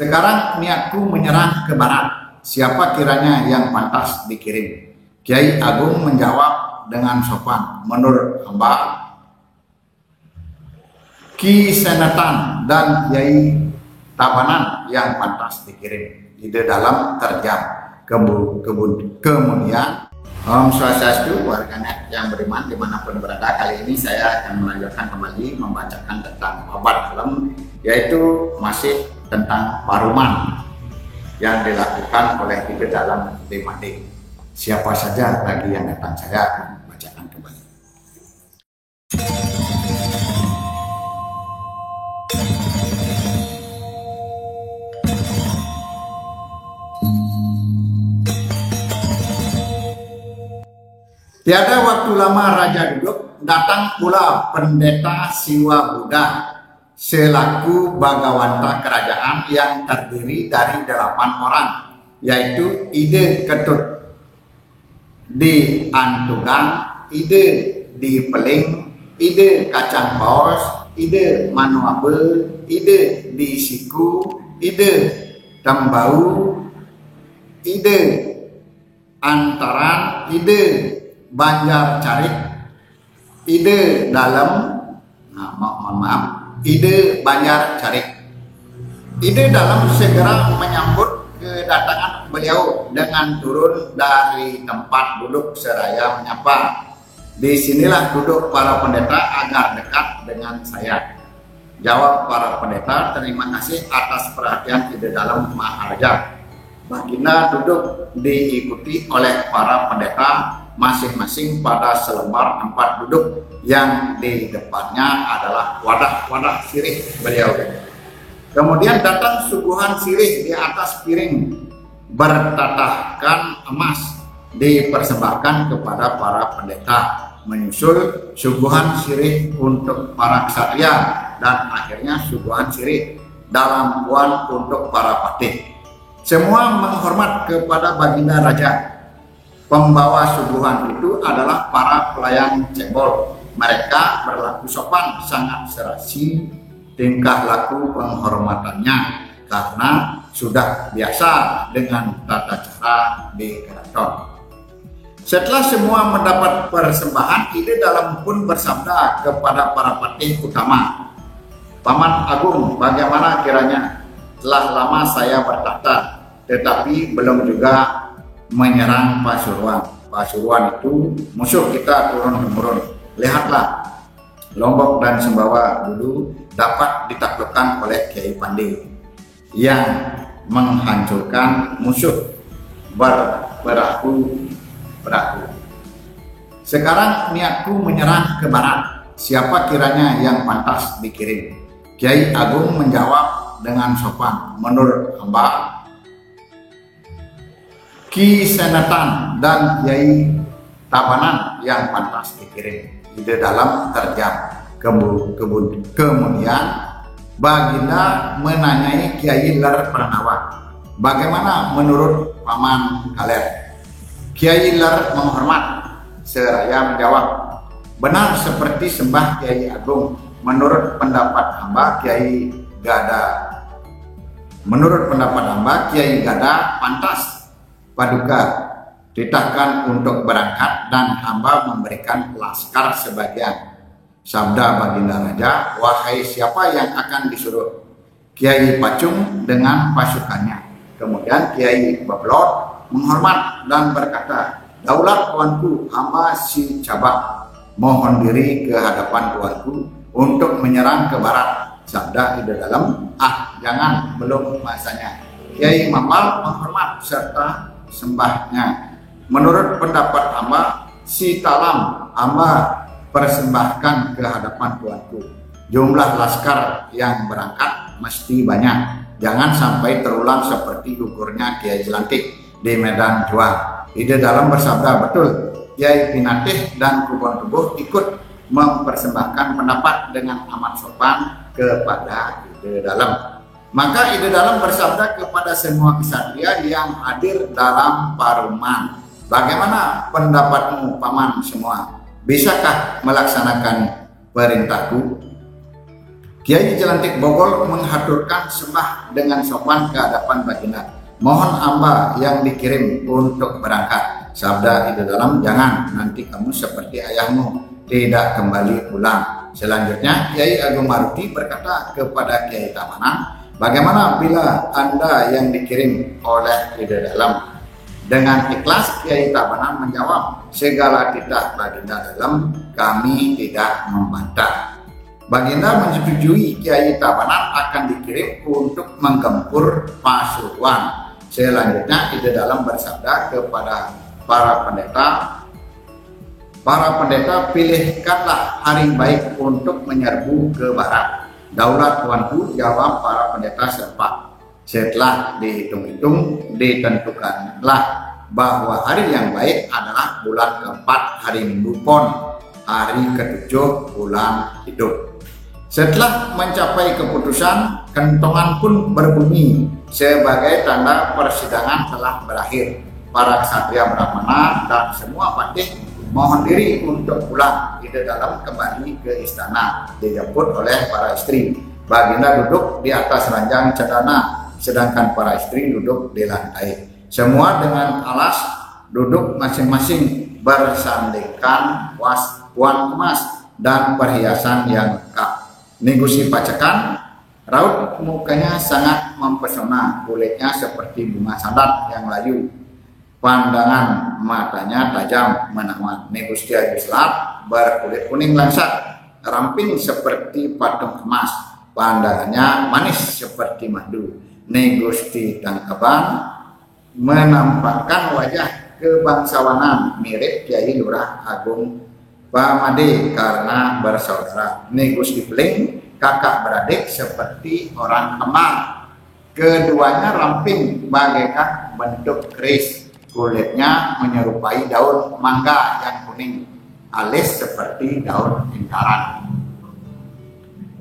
Sekarang niatku menyerang ke barat. Siapa kiranya yang pantas dikirim? Kiai Agung menjawab dengan sopan. Menurut hamba, Ki Senatan dan Kiai Tabanan yang pantas dikirim. Ide dalam terjam. Kemudian Om Swastiastu, warganet yang beriman dimanapun berada. Kali ini saya akan melanjutkan kembali membacakan tentang obat dalam, yaitu masih tentang paruman yang dilakukan oleh Ide Dalam 5D. Siapa saja lagi yang datang, saya akan bacakan kembali. Tiada waktu lama raja duduk, datang pula pendeta Siwa Buddha selaku bagawanta kerajaan yang terdiri dari 8 orang, yaitu Ide Ketut di Antugang, Ide di Peling, Ide Kacang Paus, Ide Manuabe, Ide di Siku, Ide Tembau, Ide Antaran, Ide Banjar Carik, Ide Dalam, Ide Banjar Carik. Ide Dalam segera menyambut kedatangan beliau dengan turun dari tempat duduk seraya menyapa. Disinilah duduk para pendeta agar dekat dengan saya. Jawab para pendeta, terima kasih atas perhatian Ide Dalam Maharaja. Baginda duduk diikuti oleh para pendeta masing-masing pada selembar tempat duduk yang di depannya adalah wadah-wadah sirih beliau. Kemudian datang suguhan sirih di atas piring bertatahkan emas dipersembahkan kepada para pendeta, menyusul suguhan sirih untuk para ksatria dan akhirnya suguhan sirih dalam puan untuk para patih. Semua menghormat kepada baginda raja. Pembawa suguhan itu adalah para pelayan cebol. Mereka berlaku sopan, sangat serasi tingkah laku penghormatannya karena sudah biasa dengan tata cara di keraton. Setelah semua mendapat persembahan, Ide Dalam pun bersabda kepada para patih utama, Paman Agung, bagaimana kiranya? Telah lama saya bertahta, tetapi belum juga menyerang Pasuruan. Pasuruan itu musuh kita turun-temurun. Lihatlah, Lombok dan Sumbawa dulu dapat ditaklukkan oleh Kiai Pandi yang menghancurkan musuh beraku. Sekarang niatku menyerang ke barat. Siapa kiranya yang pantas dikirim? Kiai Agung menjawab dengan sopan. Menurut hamba, Ki Senatan dan Kiai Tabanan yang pantas dikirim. Ide Dalam terjam. Kemudian Baginda menanyai Kiai Ler Pranawa, bagaimana menurut Paman Kaler? Kiai Ler menghormat seraya menjawab, benar seperti sembah Kiai Agung. Menurut pendapat hamba Kiai Gada pantas paduka ditahkan untuk berangkat dan hamba memberikan laskar sebagian. Sabda baginda raja, wahai siapa yang akan disuruh? Kiai Pacung dengan pasukannya. Kemudian Kiai Bablot menghormat dan berkata, daulat tuanku, hamba si Cabak mohon diri ke hadapan tuanku untuk menyerang ke barat. Sabda Ide Dalam, jangan, belum masanya. Kiai Mamal menghormat serta sembahnya. Menurut pendapat hamba si Talam, hamba persembahkan ke hadapan tuanku. Jumlah laskar yang berangkat mesti banyak. Jangan sampai terulang seperti gugurnya Kiai Jelantik di medan juang. Ide Dalam bersabda, betul. Kiai Pinatih dan Kubon Tubuh ikut mempersembahkan pendapat dengan amat sopan kepada Ide Dalam. Maka Ide Dalam bersabda kepada semua ksatria yang hadir dalam paruman, bagaimana pendapatmu paman semua? Bisakah melaksanakan perintahku? Kiai Jelantik Bogor menghaturkan sembah dengan sopan ke hadapan baginda. Mohon amba yang dikirim untuk berangkat. Sabda Ida Dalam, jangan, nanti kamu seperti ayahmu, tidak kembali pulang. Selanjutnya Kiai Agung Maruti berkata kepada Kiai Tabanan, bagaimana bila Anda yang dikirim oleh Ida Dalam? Dengan ikhlas Kiai Tabanan menjawab, segala titah baginda dalam kami tidak membantah. Baginda menyetujui Kiai Tabanan akan dikirim untuk menggempur Pasuruan. Selanjutnya Ida Dalam bersabda kepada para pendeta, pilihkanlah hari baik untuk menyerbu ke barat. Daulat tuanku, jawab para pendeta serpa. Setelah dihitung-hitung, ditentukanlah bahwa hari yang baik adalah bulan keempat, hari Minggu Pon, hari ketujuh bulan hidup. Setelah mencapai keputusan, kentongan pun berbunyi sebagai tanda persidangan telah berakhir. Para ksatria brahmana dan semua patih mohon diri untuk pulang. Ida Dalam kembali ke istana, dijemput oleh para istri. Baginda duduk di atas ranjang cendana, sedangkan para istri duduk di lantai. Semua dengan alas duduk masing-masing bersandingkan puan emas dan perhiasan yang lengkap. Negusi Pacekan, raut mukanya sangat mempesona, kulitnya seperti bunga sandat yang layu. Pandangan matanya tajam menawan. Negusti Ayuslat berkulit kuning langsat, ramping seperti patung emas. Pandangannya manis seperti madu. Negusti Tangkaban menampakkan wajah kebangsawanan mirip Kiai Lurah Agung Pamade karena bersaudara. Negusti Peling, kakak beradik seperti orang Kemang. Keduanya ramping bagaikan bentuk keris. Kulitnya menyerupai daun mangga yang kuning, alis seperti daun lingkaran.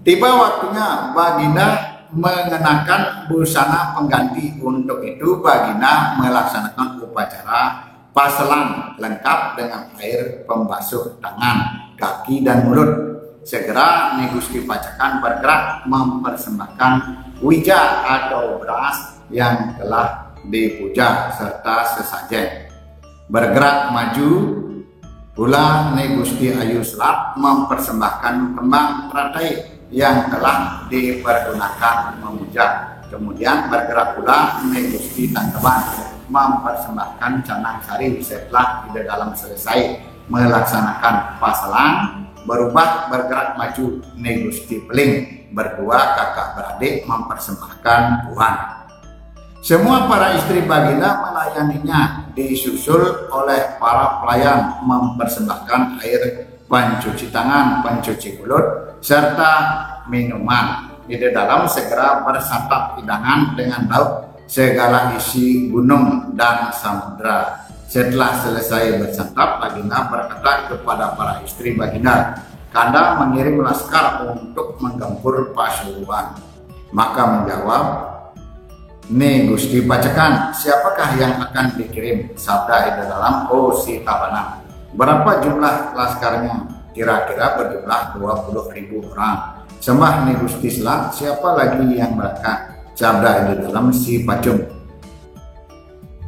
Tiba waktunya baginda mengenakan busana pengganti. Untuk itu baginda melaksanakan upacara paselan lengkap dengan air pembasuh tangan, kaki, dan mulut. Segera Negusti Pacekan bergerak mempersembahkan wija atau beras yang telah dipuja serta sesajen. Bergerak maju pula Negusti Ayuslat mempersembahkan kembang teratai yang telah dipergunakan memuja. Kemudian bergerak pula Negusti Tangkaban mempersembahkan canang sari. Setelah Ida Dalam selesai melaksanakan paselan, bergerak maju Negusti Peling. Berdua kakak beradik mempersembahkan puan. Semua para istri baginda melayaninya, disusul oleh para pelayan mempersembahkan air pencuci tangan, pencuci mulut, serta minuman. Ida Dalam segera bersantap hidangan dengan lauk segala isi gunung dan samudra. Setelah selesai bersantap, baginda berkata kepada para istri baginda, Kanda mengirim laskar untuk menggempur Pasuruan. Maka menjawab Negusti Pacekan, siapakah yang akan dikirim? Sabda Ida Dalam, oh si Tabanan. Berapa jumlah laskarnya? Kira-kira berjumlah 20.000 orang. Sembah Negusti Selat, siapa lagi yang berangkat? Sabda Ida Dalam, si Pacung.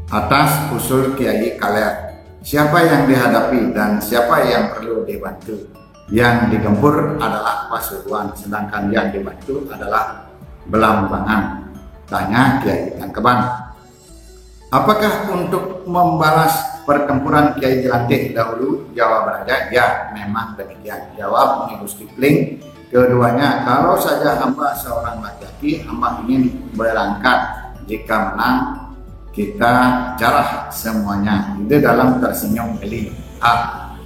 Atas usul Kiai Kaler, siapa yang dihadapi dan siapa yang perlu dibantu? Yang digempur adalah Pasuruan, sedangkan yang dibantu adalah Belambangan. Tanya Kiai Tangkaban, apakah untuk membalas pertempuran Kiai Jelantik dahulu? Jawab raja, ya memang demikian. Jawab Negusti Peling, keduanya, kalau saja hamba seorang laki-laki, hamba ingin berangkat. Jika menang, kita jarah semuanya. Ida Dalam tersenyum geli.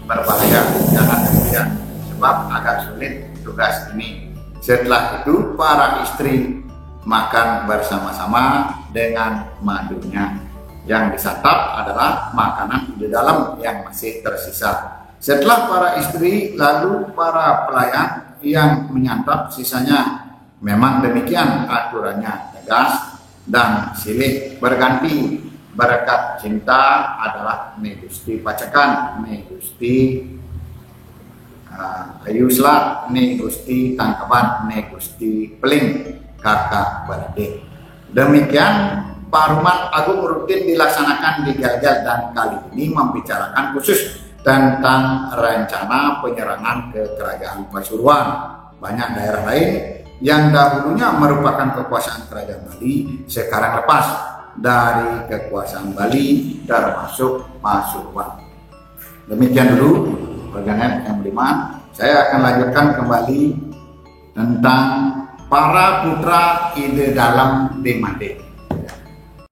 Berbahaya, jangan demikian, sebab agak sulit tugas ini. Setelah itu para istri makan bersama-sama dengan madunya. Yang disantap adalah makanan di dalam yang masih tersisa. Setelah para istri, lalu para pelayan yang menyantap sisanya. Memang demikian aturannya, tegas dan silih berganti. Berkat cinta adalah Negusti Pacekan, Negusti Ayuslat, Negusti Tangkaban, Negusti Peling kakak beradik. Demikian Paruman Agung rutin dilaksanakan di Gelgel dan kali ini membicarakan khusus tentang rencana penyerangan ke Kerajaan Pasuruan. Banyak daerah lain yang dahulunya merupakan kekuasaan Kerajaan Bali sekarang lepas dari kekuasaan Bali termasuk Pasuruan. Demikian dulu Warganet yang beriman. Saya akan lanjutkan kembali tentang para putra Ide Dalam Demade.